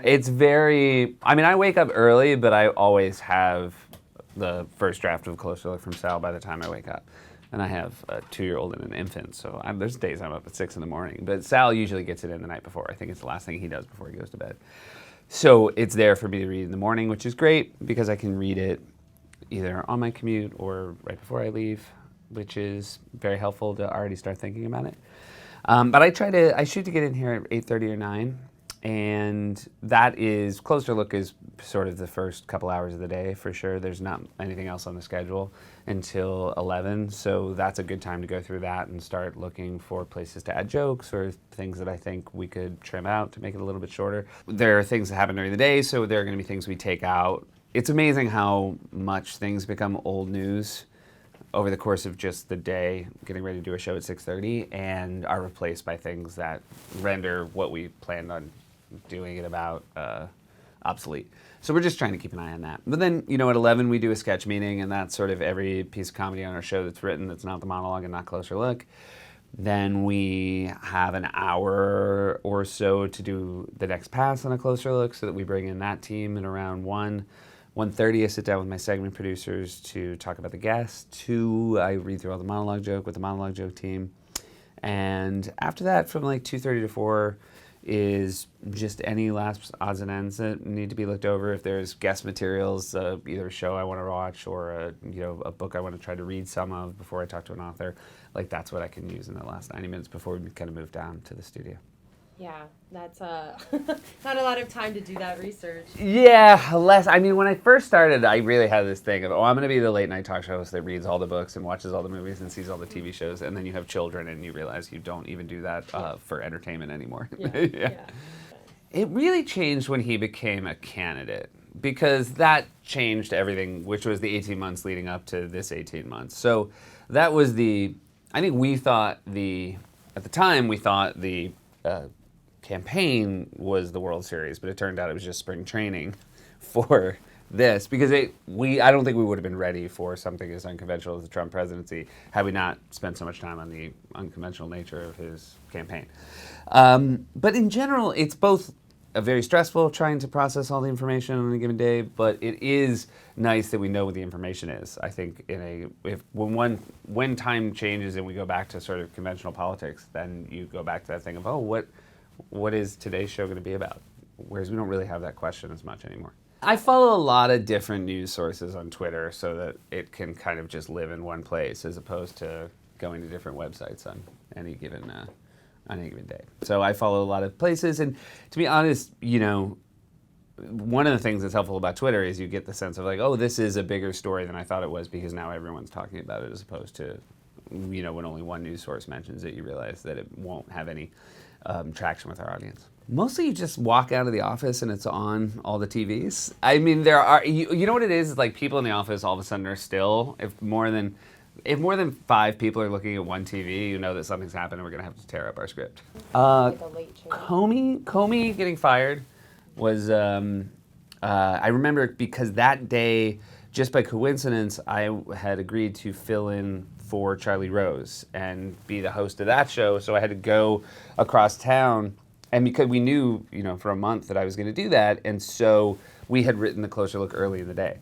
It's very, I mean, I wake up early, but I always have the first draft of a Closer Look from Sal by the time I wake up. And I have a 2-year-old and an infant, so there's days I'm up at 6 in the morning. But Sal usually gets it in the night before. I think it's the last thing he does before he goes to bed. So it's there for me to read in the morning, which is great because I can read it either on my commute or right before I leave, which is very helpful to already start thinking about it. But I shoot to get in here at 8:30 or 9. And that is, Closer Look is sort of the first couple hours of the day for sure. There's not anything else on the schedule until 11. So that's a good time to go through that and start looking for places to add jokes or things that I think we could trim out to make it a little bit shorter. There are things that happen during the day, so there are going to be things we take out. It's amazing how much things become old news over the course of just the day, getting ready to do a show at 6:30, and are replaced by things that render what we planned on doing it about obsolete. So we're just trying to keep an eye on that. But then, at 11 we do a sketch meeting, and that's sort of every piece of comedy on our show that's written that's not the monologue and not Closer Look. Then we have an hour or so to do the next pass on a Closer Look, so that we bring in that team, and around 1:30 I sit down with my segment producers to talk about the guest. 2, I read through all the monologue joke with the monologue joke team. And after that, from like 2:30 to 4, is just any last odds and ends that need to be looked over. If there's guest materials, either a show I want to watch or a book I want to try to read some of before I talk to an author, like that's what I can use in the last 90 minutes before we kind of move down to the studio. Yeah, that's not a lot of time to do that research. Yeah, less. I mean, when I first started, I really had this thing of, I'm going to be the late night talk show host that reads all the books and watches all the movies and sees all the TV shows, and then you have children and you realize you don't even do that for entertainment anymore. Yeah. It really changed when he became a candidate, because that changed everything, which was the 18 months leading up to this 18 months. So that was I think we thought at the time, we thought the campaign was the World Series, but it turned out it was just spring training for this, because I don't think we would have been ready for something as unconventional as the Trump presidency had we not spent so much time on the unconventional nature of his campaign. But in general, it's both very stressful trying to process all the information on a given day, but it is nice that we know what the information is. I think when time changes and we go back to sort of conventional politics, then you go back to that thing of, what is today's show going to be about? Whereas we don't really have that question as much anymore. I follow a lot of different news sources on Twitter so that it can kind of just live in one place as opposed to going to different websites on any given day. So I follow a lot of places, and to be honest, one of the things that's helpful about Twitter is you get the sense of like, this is a bigger story than I thought it was, because now everyone's talking about it, as opposed to, when only one news source mentions it, you realize that it won't have any traction with our audience. Mostly you just walk out of the office and it's on all the TVs. I mean, there are, you know what it is? It's like people in the office all of a sudden are still, if more than 5 people are looking at one TV, you know that something's happened and we're going to have to tear up our script. Like a late change. Comey getting fired was, I remember because that day, just by coincidence, I had agreed to fill in for Charlie Rose and be the host of that show. So I had to go across town, and because we knew, for a month that I was going to do that, and so we had written the Closer Look early in the day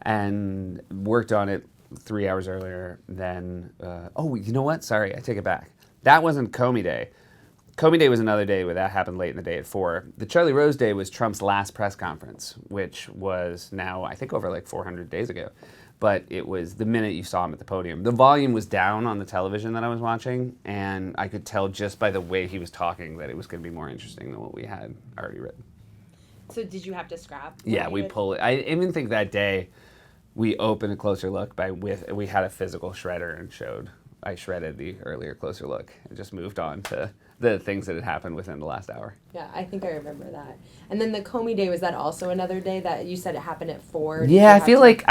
and worked on it 3 hours earlier than, you know what? Sorry, I take it back. That wasn't Comey Day. Comey Day was another day where that happened late in the day at 4. The Charlie Rose Day was Trump's last press conference, which was now, I think, over like 400 days ago. But it was the minute you saw him at the podium. The volume was down on the television that I was watching, and I could tell just by the way he was talking that it was going to be more interesting than what we had already written. So did you have to scrap? Yeah, we pull it. I even think that day we opened a Closer Look we had a physical shredder and I shredded the earlier Closer Look and just moved on to the things that had happened within the last hour. Yeah, I think I remember that. And then the Comey Day, was that also another day that you said it happened at 4? Yeah, I feel like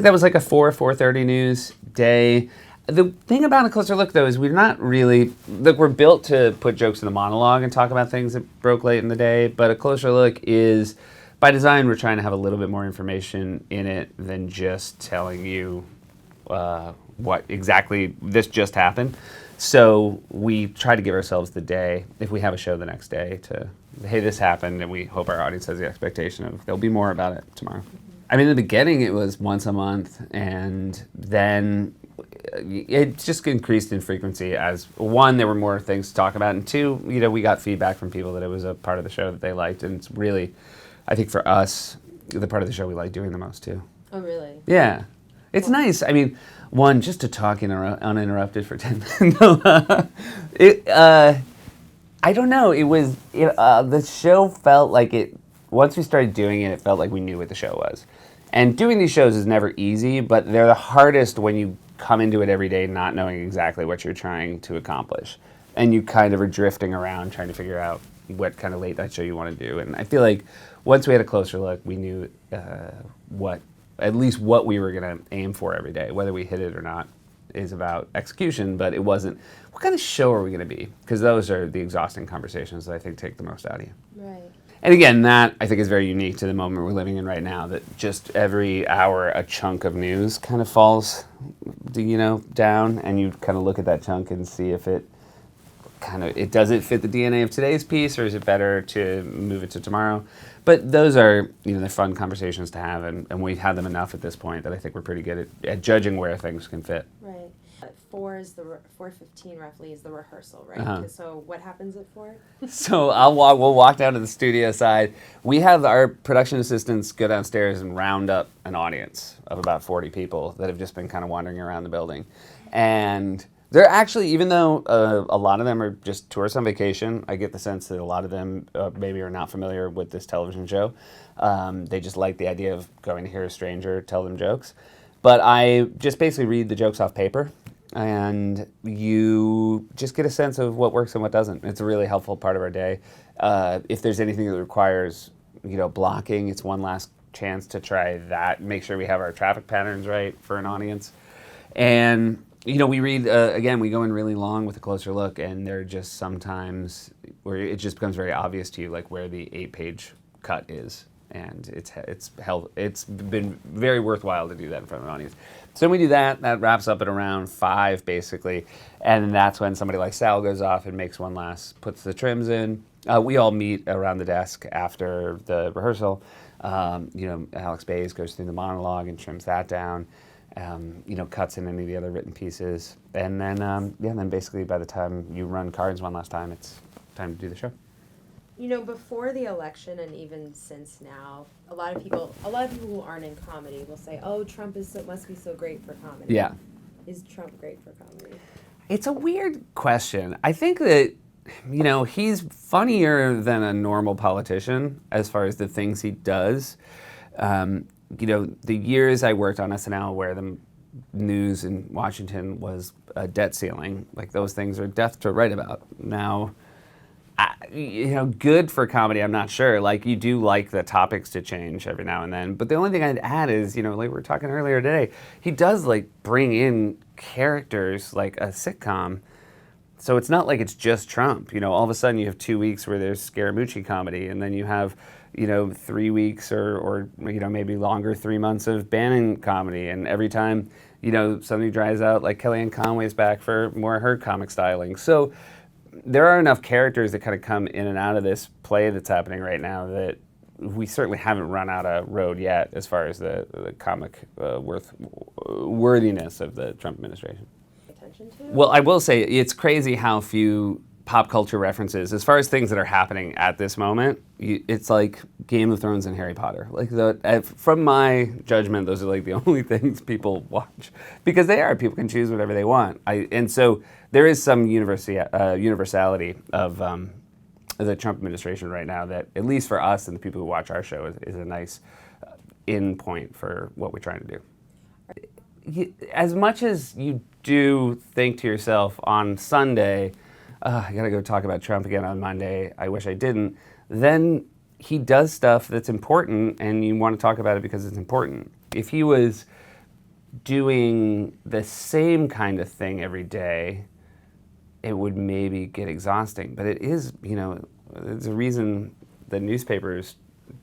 that was like a 4:30 news day. The thing about a Closer Look, though, is we're not really, we're built to put jokes in the monologue and talk about things that broke late in the day, but a Closer Look is, by design, we're trying to have a little bit more information in it than just telling you what exactly this just happened. So we try to give ourselves the day, if we have a show the next day, to, hey, this happened, and we hope our audience has the expectation of there'll be more about it tomorrow. I mean, in the beginning, it was once a month, and then it just increased in frequency as, one, there were more things to talk about, and two, we got feedback from people that it was a part of the show that they liked, and it's really, I think for us, the part of the show we like doing the most too. Oh, really? Yeah. It's nice. I mean, one, just to talk uninterrupted for 10 minutes. I don't know. The show felt like it, once we started doing it, it felt like we knew what the show was. And doing these shows is never easy, but they're the hardest when you come into it every day not knowing exactly what you're trying to accomplish. And you kind of are drifting around trying to figure out what kind of late night show you want to do. And I feel like once we had a closer look, we knew at least what we were going to aim for every day. Whether we hit it or not is about execution, but it wasn't, what kind of show are we going to be? Because those are the exhausting conversations that I think take the most out of you. Right. And again, that I think is very unique to the moment we're living in right now, that just every hour a chunk of news kind of falls, down, and you kind of look at that chunk and see if it does it fit the DNA of today's piece, or is it better to move it to tomorrow? But those are, they're fun conversations to have, and we've had them enough at this point that I think we're pretty good at judging where things can fit. Right. 4:15 roughly is the rehearsal, right? Uh-huh. So what happens at 4? So we'll walk down to the studio side. We have our production assistants go downstairs and round up an audience of about 40 people that have just been kind of wandering around the building. And they're actually, even though a lot of them are just tourists on vacation, I get the sense that a lot of them maybe are not familiar with this television show. They just like the idea of going to hear a stranger tell them jokes. But I just basically read the jokes off paper, and you just get a sense of what works and what doesn't. It's a really helpful part of our day. If there's anything that requires, blocking, it's one last chance to try that. Make sure we have our traffic patterns right for an audience. And, we read, again, we go in really long with a closer look, and there are just sometimes where it just becomes very obvious to you, like where the 8-page cut is. And it's been very worthwhile to do that in front of an audience. So when we do that, that wraps up at around 5, basically. And that's when somebody like Sal goes off and makes one last, puts the trims in. We all meet around the desk after the rehearsal. Alex Bays goes through the monologue and trims that down. Cuts in any of the other written pieces. And then, then basically by the time you run cards one last time, it's time to do the show. Before the election and even since now, a lot of people who aren't in comedy will say, "Oh, Trump must be so great for comedy." Yeah. Is Trump great for comedy? It's a weird question. I think that, he's funnier than a normal politician as far as the things he does. The years I worked on SNL where the news in Washington was a debt ceiling, like those things are death to write about. Now, good for comedy, I'm not sure. Like, you do like the topics to change every now and then. But the only thing I'd add is, like we were talking earlier today, he does, bring in characters like a sitcom. So it's not like it's just Trump. All of a sudden you have 2 weeks where there's Scaramucci comedy, and then you have, 3 weeks or maybe longer, 3 months of Bannon comedy. And every time, something dries out, like Kellyanne Conway's back for more of her comic styling. So there are enough characters that kind of come in and out of this play that's happening right now that we certainly haven't run out of road yet as far as the comic worthiness of the Trump administration. Attention to? Well, I will say it's crazy how few pop culture references, as far as things that are happening at this moment, it's like Game of Thrones and Harry Potter. From my judgment, those are the only things people watch, because people can choose whatever they want. And so there is some universality of the Trump administration right now that, at least for us and the people who watch our show, is a nice in point for what we're trying to do. As much as you do think to yourself on Sunday, I gotta go talk about Trump again on Monday, I wish I didn't, then he does stuff that's important and you want to talk about it because it's important. If he was doing the same kind of thing every day, it would maybe get exhausting. But it is, there's a reason the newspapers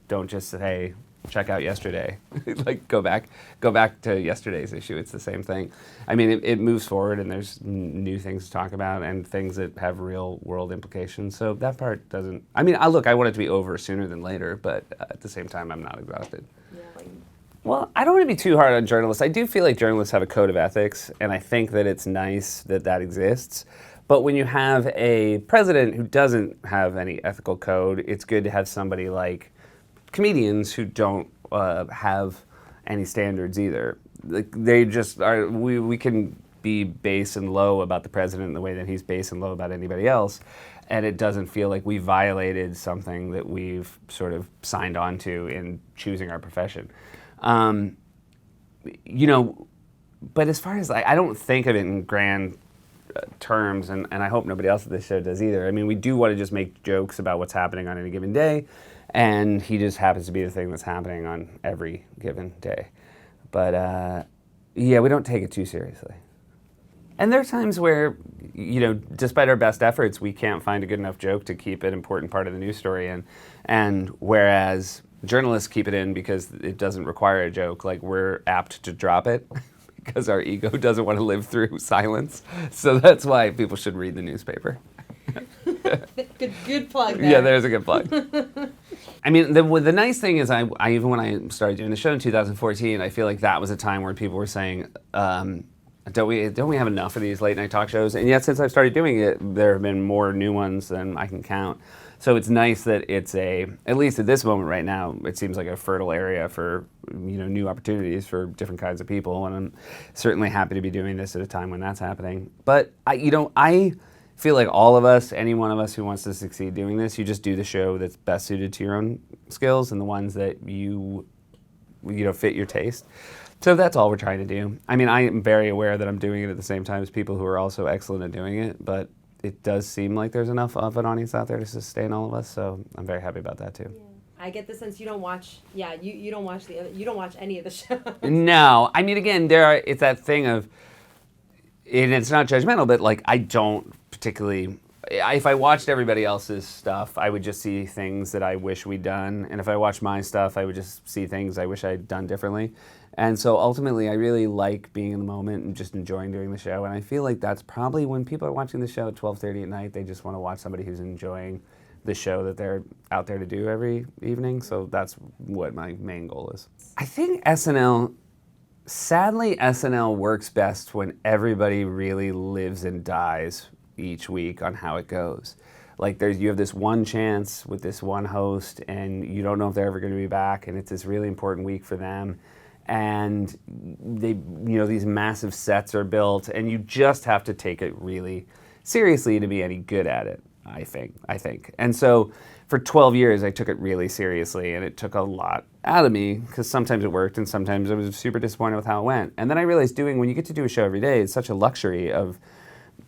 don't just say, check out yesterday. Like go back to yesterday's issue. It's the same thing. I mean, it moves forward, and there's new things to talk about and things that have real world implications. So that part doesn't. I mean, I want it to be over sooner than later, but at the same time, I'm not exhausted. Yeah, like, Well, I don't want to be too hard on journalists. I do feel like journalists have a code of ethics, and I think that it's nice that that exists. But when you have a president who doesn't have any ethical code, it's good to have somebody like comedians who don't have any standards either. Like, they just are. We can be base and low about the president in the way that he's base and low about anybody else, and it doesn't feel like we violated something that we've sort of signed on to in choosing our profession. You know, but as far as I don't think of it in grand terms, and I hope nobody else at this show does either. I mean, we do want to just make jokes about what's happening on any given day, and he just happens to be the thing that's happening on every given day. But yeah, we don't take it too seriously. And there are times where, you know, despite our best efforts, we can't find a good enough joke to keep an important part of the news story in. And whereas journalists keep it in because it doesn't require a joke, like we're apt to drop it because our ego doesn't want to live through silence. So that's why people should read the newspaper. good plug there. Yeah, there's a good plug. I mean, the nice thing is, I even when I started doing the show in 2014, I feel like that was a time where people were saying, don't we have enough of these late night talk shows? And yet, since I've started doing it, there have been more new ones than I can count. So it's nice that it's at least at this moment right now, it seems like a fertile area for, you know, new opportunities for different kinds of people. And I'm certainly happy to be doing this at a time when that's happening. But I feel like all of us, any one of us who wants to succeed doing this, you just do the show that's best suited to your own skills and the ones that you know, fit your taste. So that's all we're trying to do. I mean, I am very aware that I'm doing it at the same time as people who are also excellent at doing it, but it does seem like there's enough of an audience out there to sustain all of us, so I'm very happy about that too. Yeah. I get the sense you don't watch. Yeah, you don't watch you don't watch any of the shows. No, I mean, again, it's that thing of, and it's not judgmental, but like I don't particularly. If I watched everybody else's stuff, I would just see things that I wish we'd done, and if I watched my stuff, I would just see things I wish I'd done differently. And so ultimately, I really like being in the moment and just enjoying doing the show. And I feel like that's probably when people are watching the show at 12:30 at night, they just want to watch somebody who's enjoying the show that they're out there to do every evening. So that's what my main goal is. I think sadly, SNL works best when everybody really lives and dies each week on how it goes. Like you have this one chance with this one host, and you don't know if they're ever going to be back, and it's this really important week for them. And they, you know, these massive sets are built, and you just have to take it really seriously to be any good at it, I think. And so for 12 years, I took it really seriously, and it took a lot out of me, because sometimes it worked, and sometimes I was super disappointed with how it went. And then I realized when you get to do a show every day, it's such a luxury of,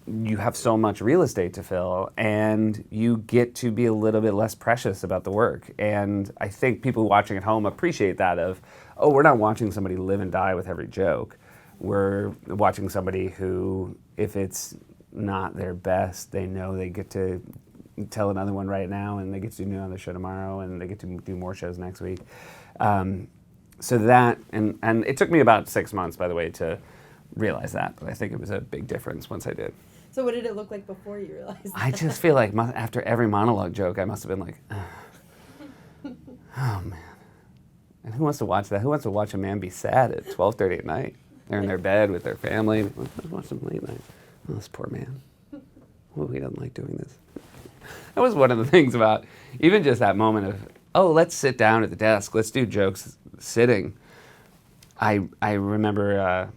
you have so much real estate to fill, and you get to be a little bit less precious about the work. And I think people watching at home appreciate that of, oh, we're not watching somebody live and die with every joke. We're watching somebody who, if it's not their best, they know they get to tell another one right now, and they get to do another show tomorrow, and they get to do more shows next week. So that, and it took me about 6 months, by the way, to realize that, but I think it was a big difference once I did. So what did it look like before you realized that? I just feel like after every monologue joke, I must have been like, oh man. And who wants to watch that? Who wants to watch a man be sad at 12:30 at night? They're in their bed with their family. Let's watch some late night. Oh, this poor man. Oh, he doesn't like doing this. That was one of the things about even just that moment of, oh, let's sit down at the desk. Let's do jokes sitting. I remember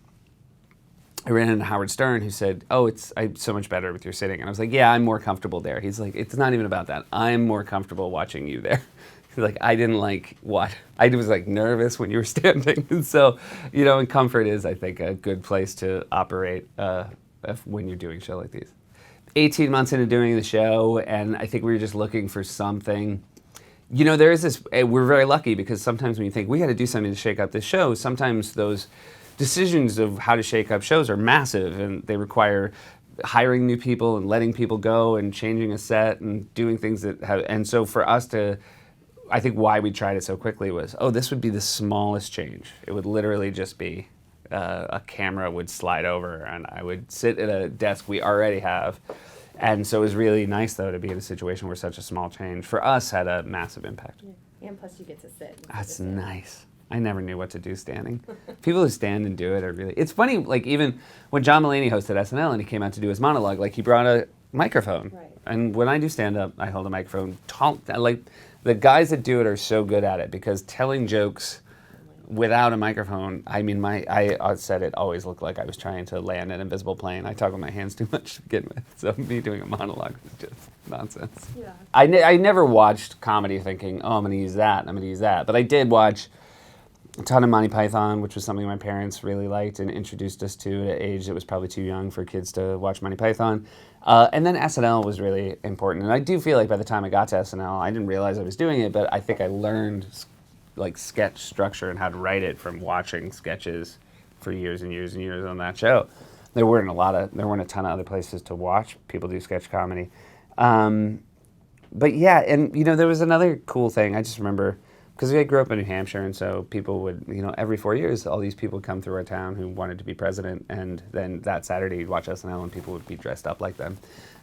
I ran into Howard Stern, who said, oh, I'm so much better with your sitting. And I was like, yeah, I'm more comfortable there. He's like, it's not even about that. I'm more comfortable watching you there. He's like, I didn't like what? I was like nervous when you were standing. And so, you know, and comfort is, I think, a good place to operate when you're doing a show like these. 18 months into doing the show, and I think we were just looking for something. You know, there is this, we're very lucky because sometimes when you think we got to do something to shake up this show, sometimes those decisions of how to shake up shows are massive, and they require hiring new people and letting people go and changing a set and doing things that have, and so for us to, I think why we tried it so quickly was, this would be the smallest change. It would literally just be a camera would slide over and I would sit at a desk we already have. And so it was really nice, though, to be in a situation where such a small change for us had a massive impact. Yeah. And plus you get to sit. That's nice. I never knew what to do standing. People who stand and do it are really... It's funny, like, even when John Mulaney hosted SNL and he came out to do his monologue, like, he brought a microphone. Right. And when I do stand-up, I hold a microphone. Like, the guys that do it are so good at it because telling jokes without a microphone, I mean, I said it always looked like I was trying to land an invisible plane. I talk with my hands too much to begin with, so me doing a monologue is just nonsense. Yeah. I never watched comedy thinking, I'm going to use that, and I'm going to use that. But I did watch a ton of Monty Python, which was something my parents really liked and introduced us to at an age that was probably too young for kids to watch Monty Python. And then SNL was really important. And I do feel like by the time I got to SNL, I didn't realize I was doing it, but I think I learned like sketch structure and how to write it from watching sketches for years and years and years on that show. There weren't a ton of other places to watch people do sketch comedy. But yeah, and there was another cool thing. I just remember, because I grew up in New Hampshire, and so people would, every 4 years, all these people would come through our town who wanted to be president, and then that Saturday you'd watch SNL and people would be dressed up like them,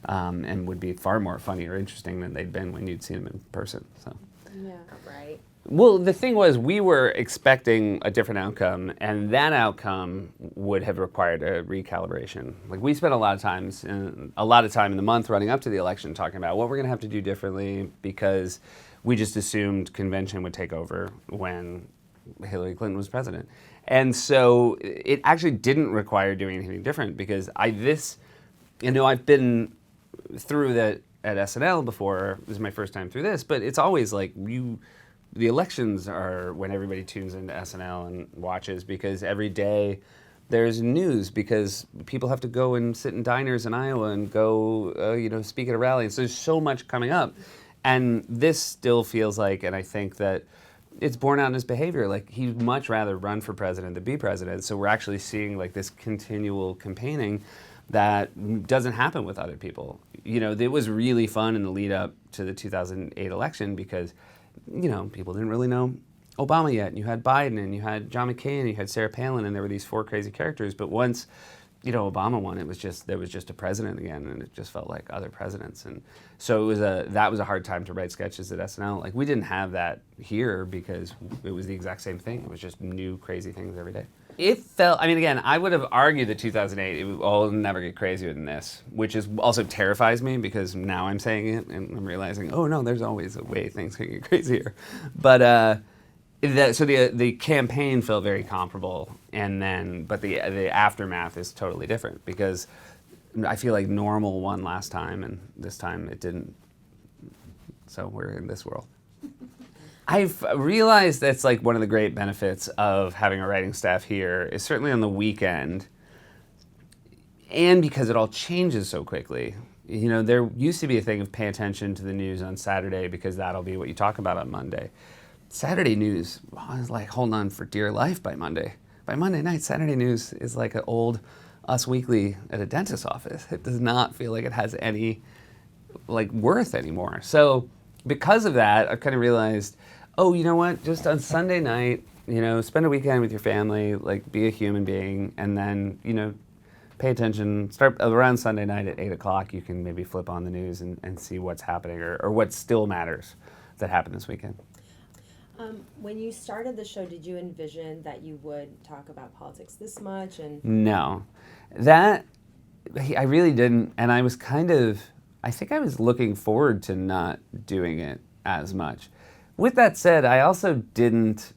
and would be far more funny or interesting than they'd been when you'd seen them in person. So. Yeah, right. Well, the thing was, we were expecting a different outcome, and that outcome would have required a recalibration. Like, we spent a lot of time in the month running up to the election talking about what we're going to have to do differently, because we just assumed convention would take over when Hillary Clinton was president. And so it actually didn't require doing anything different, because I've been through that at SNL before. This is my first time through this, but it's always like the elections are when everybody tunes into SNL and watches, because every day there's news, because people have to go and sit in diners in Iowa and go, speak at a rally. And so there's so much coming up. And this still feels like, and I think that it's borne out in his behavior, like he'd much rather run for president than be president. So we're actually seeing like this continual campaigning that doesn't happen with other people. It was really fun in the lead up to the 2008 election because, people didn't really know Obama yet. And you had Biden, and you had John McCain, and you had Sarah Palin, and there were these four crazy characters. But once, Obama won, there was just a president again, and it just felt like other presidents. And so that was a hard time to write sketches at SNL. Like, we didn't have that here because it was the exact same thing. It was just new crazy things every day. It felt, again, I would have argued that 2008, it will never get crazier than this, which is also terrifies me because now I'm saying it and I'm realizing, oh no, there's always a way things can get crazier. But so the campaign felt very comparable, but the aftermath is totally different, because I feel like normal won last time and this time it didn't. So we're in this world. I've realized that's like one of the great benefits of having a writing staff here is certainly on the weekend, and because it all changes so quickly. There used to be a thing of pay attention to the news on Saturday because that'll be what you talk about on Monday. Saturday news is like holding on for dear life by Monday. By Monday night, Saturday news is like an old Us Weekly at a dentist's office. It does not feel like it has any worth anymore. So because of that, I've kind of realized, you know what? Just on Sunday night, spend a weekend with your family, be a human being, and then, pay attention. Start around Sunday night at 8 o'clock. You can maybe flip on the news and see what's happening or what still matters that happened this weekend. When you started the show, did you envision that you would talk about politics this much? No, that I really didn't, and I was I think I was looking forward to not doing it as much. With that said, I also didn't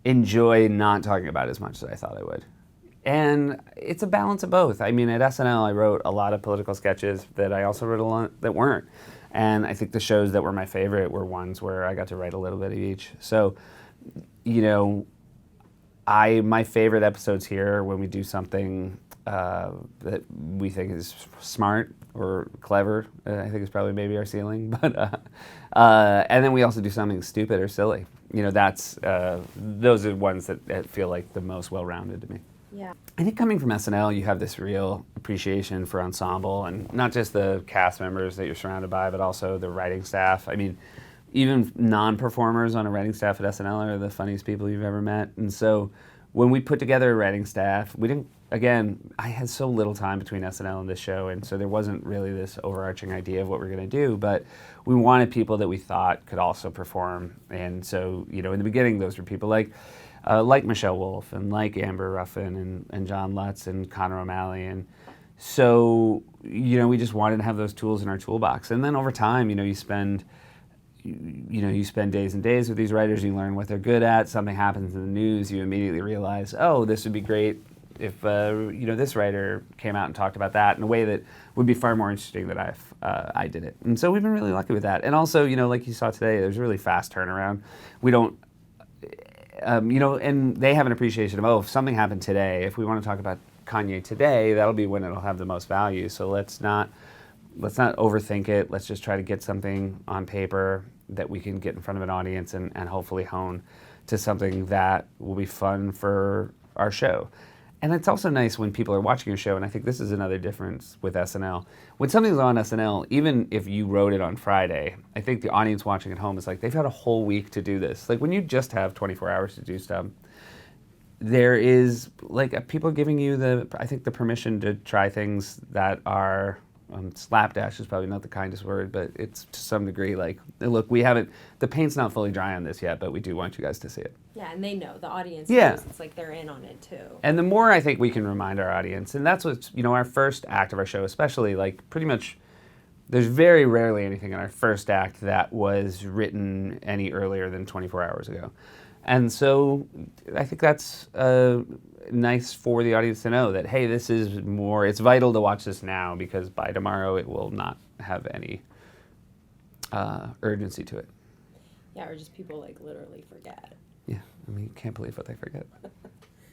enjoy not talking about it as much as I thought I would. And it's a balance of both. At SNL, I wrote a lot of political sketches that I also wrote a lot that weren't. And I think the shows that were my favorite were ones where I got to write a little bit of each. So, my favorite episodes here are when we do something that we think is smart or clever. I think is probably maybe our ceiling. But and then we also do something stupid or silly. Those are ones that feel like the most well-rounded to me. Yeah. I think coming from SNL, you have this real appreciation for ensemble, and not just the cast members that you're surrounded by, but also the writing staff. even non-performers on a writing staff at SNL are the funniest people you've ever met. And so when we put together a writing staff, we didn't, again, I had so little time between SNL and this show, and so there wasn't really this overarching idea of what we're going to do, but we wanted people that we thought could also perform. And so, in the beginning, those were people like Michelle Wolf and like Amber Ruffin and John Lutz and Connor O'Malley. And so, we just wanted to have those tools in our toolbox. And then over time, you spend days and days with these writers, you learn what they're good at, something happens in the news, you immediately realize, oh, this would be great if this writer came out and talked about that in a way that would be far more interesting than I did it. And so we've been really lucky with that. And also, like you saw today, there's a really fast turnaround. We don't, and they have an appreciation of, oh, if something happened today, if we want to talk about Kanye today, that'll be when it'll have the most value. So let's not overthink it. Let's just try to get something on paper that we can get in front of an audience and hopefully hone to something that will be fun for our show. And it's also nice when people are watching your show, and I think this is another difference with SNL. When something's on SNL, even if you wrote it on Friday, I think the audience watching at home is like, they've had a whole week to do this. Like when you just have 24 hours to do stuff, there is like people giving you the permission to try things that are slapdash is probably not the kindest word, but it's to some degree like, look, the paint's not fully dry on this yet, but we do want you guys to see it. Yeah, and they know, the audience Yeah. knows, it's like they're in on it too. And the more I think we can remind our audience, and that's what, our first act of our show, especially, like pretty much, there's very rarely anything in our first act that was written any earlier than 24 hours ago. And so I think that's nice for the audience to know that, hey, this is more, it's vital to watch this now because by tomorrow it will not have any urgency to it. Yeah, or just people like literally forget. Yeah, you can't believe what they forget.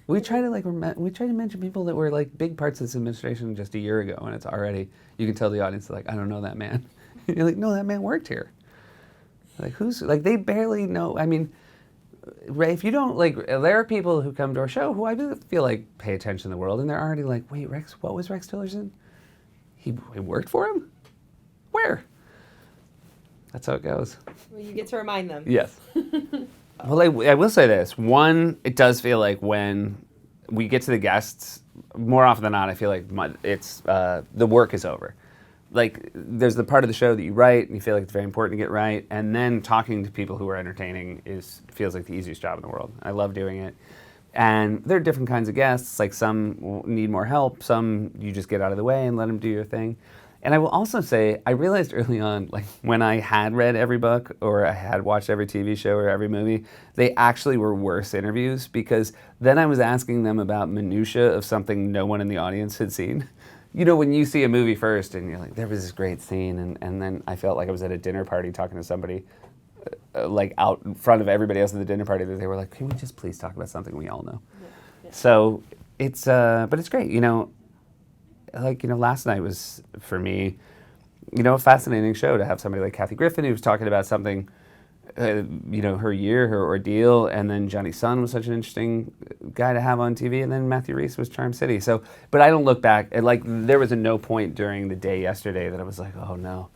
We try to mention people that were like big parts of this administration just a year ago, and it's already, you can tell the audience like, I don't know that man. You're like, no, that man worked here. Like they barely know. I mean, Ray, if you don't there are people who come to our show who I feel like pay attention to the world, and they're already like, wait, Rex, what was Rex Tillerson? He worked for him? Where? That's how it goes. Well, you get to remind them. Yes. Well, I will say this. One, it does feel like when we get to the guests, more often than not, I feel like it's the work is over. Like, there's the part of the show that you write, and you feel like it's very important to get right, and then talking to people who are entertaining feels like the easiest job in the world. I love doing it. And there are different kinds of guests. Like, some need more help, some you just get out of the way and let them do your thing. And I will also say, I realized early on, like when I had read every book or I had watched every TV show or every movie, they actually were worse interviews because then I was asking them about minutia of something no one in the audience had seen. When you see a movie first and you're like, there was this great scene, and then I felt like I was at a dinner party talking to somebody like out in front of everybody else at the dinner party that they were like, can we just please talk about something we all know? Yeah. So it's, but it's great, last night was, for me, a fascinating show to have somebody like Kathy Griffin who was talking about something, her year, her ordeal, and then Johnny Sun was such an interesting guy to have on TV, and then Matthew Rhys was Charm City. So, but I don't look back, there was no point during the day yesterday that I was like, oh no,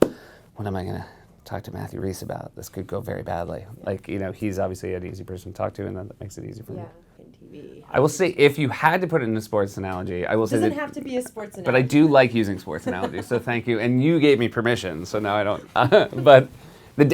what am I going to talk to Matthew Rhys about? This could go very badly. He's obviously an easy person to talk to, and that makes it easy for me. TV. I will say, if you had to put it in a sports analogy, I will say doesn't have to be a sports analogy. But I do like using sports analogies, so thank you. And you gave me permission, so now I don't. But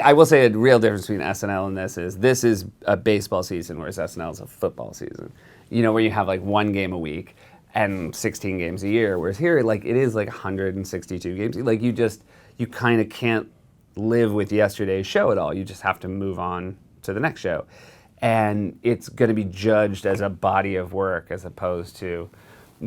I will say a real difference between SNL and this is a baseball season, whereas SNL is a football season. Where you have like one game a week and 16 games a year, whereas here, it is like 162 games. Like you kind of can't live with yesterday's show at all. You just have to move on to the next show. And it's going to be judged as a body of work as opposed to,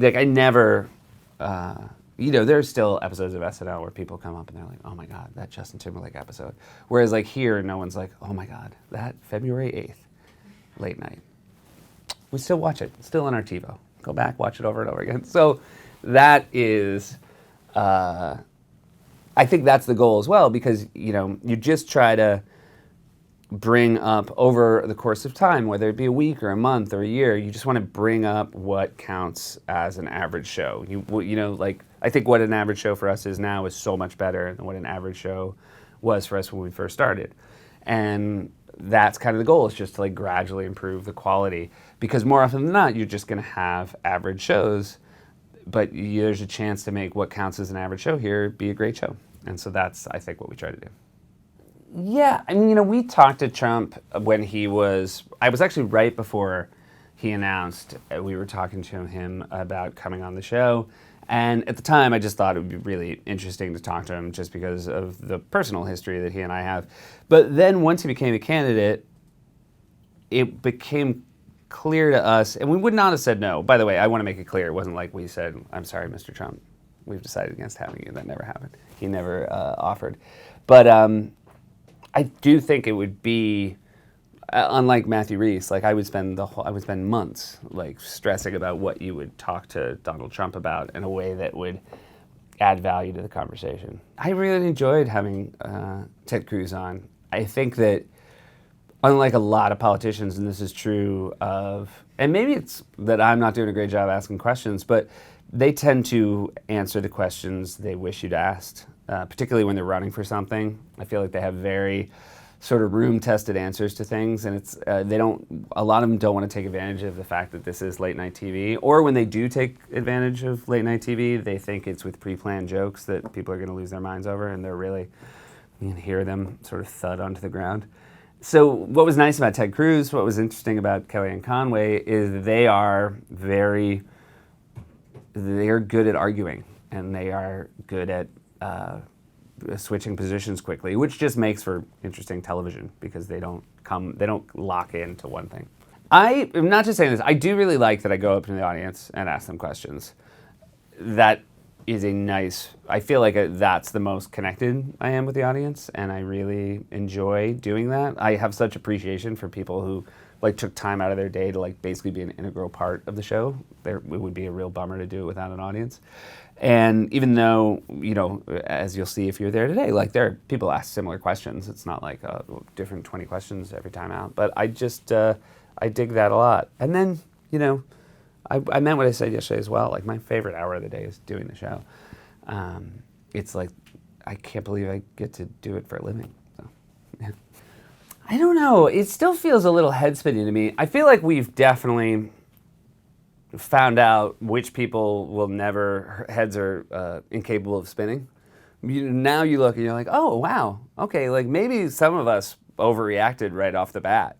I never, there's still episodes of SNL where people come up and they're like, oh my God, that Justin Timberlake episode. Whereas here, no one's like, oh my God, that February 8th, late night. We still watch it, still on our TiVo. Go back, watch it over and over again. So that is, I think that's the goal as well, because, you just try to bring up over the course of time, whether it be a week or a month or a year, you just want to bring up what counts as an average show. I think what an average show for us is now is so much better than what an average show was for us when we first started. And that's kind of the goal, is just to like gradually improve the quality, because more often than not, you're just going to have average shows, but there's a chance to make what counts as an average show here be a great show. And so that's, I think, what we try to do. Yeah, I mean, we talked to Trump when I was actually right before he announced, we were talking to him about coming on the show. And at the time, I just thought it would be really interesting to talk to him just because of the personal history that he and I have. But then once he became a candidate, it became clear to us, and we would not have said no. By the way, I want to make it clear, it wasn't like we said, I'm sorry, Mr. Trump, we've decided against having you. That never happened. He never offered. But I do think it would be, unlike Matthew Reese, like I would spend months like stressing about what you would talk to Donald Trump about in a way that would add value to the conversation. I really enjoyed having Ted Cruz on. I think that unlike a lot of politicians, and this is true of, and maybe it's that I'm not doing a great job asking questions, but they tend to answer the questions they wish you'd asked, particularly when they're running for something. I feel like they have very sort of room-tested answers to things, and it's a lot of them don't want to take advantage of the fact that this is late-night TV, or when they do take advantage of late-night TV, they think it's with pre-planned jokes that people are going to lose their minds over, and you can hear them sort of thud onto the ground. So what was nice about Ted Cruz, what was interesting about Kellyanne Conway, is they're good at arguing, and they are good at switching positions quickly, which just makes for interesting television because they don't lock into one thing. I am not just saying this, I do really like that I go up to the audience and ask them questions. That is I feel like that's the most connected I am with the audience, and I really enjoy doing that. I have such appreciation for people who like took time out of their day to like basically be an integral part of the show. It would be a real bummer to do it without an audience. And even though, as you'll see if you're there today, like people ask similar questions. It's not like different 20 questions every time out. But I just, I dig that a lot. And then, I meant what I said yesterday as well. Like my favorite hour of the day is doing the show. It's like, I can't believe I get to do it for a living. So, yeah. I don't know. It still feels a little head spinning to me. I feel like we've definitely found out which people heads are incapable of spinning. Now you look and you're like, oh, wow. Okay, like maybe some of us overreacted right off the bat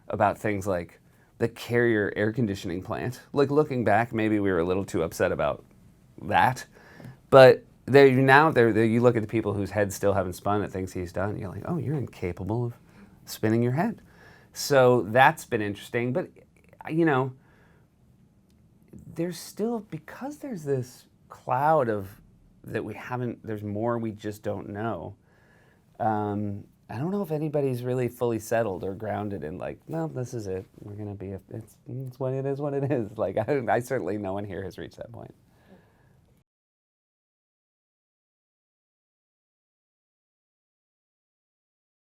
about things like the Carrier air conditioning plant. Like looking back, maybe we were a little too upset about that. But you look at the people whose heads still haven't spun at things he's done, and you're like, oh, you're incapable of spinning your head. So that's been interesting. But, there's still, because there's this cloud there's more we just don't know. I don't know if anybody's really fully settled or grounded in like, well, this is it. We're going to be, it's what it is, what it is. Like, I certainly no one here has reached that point.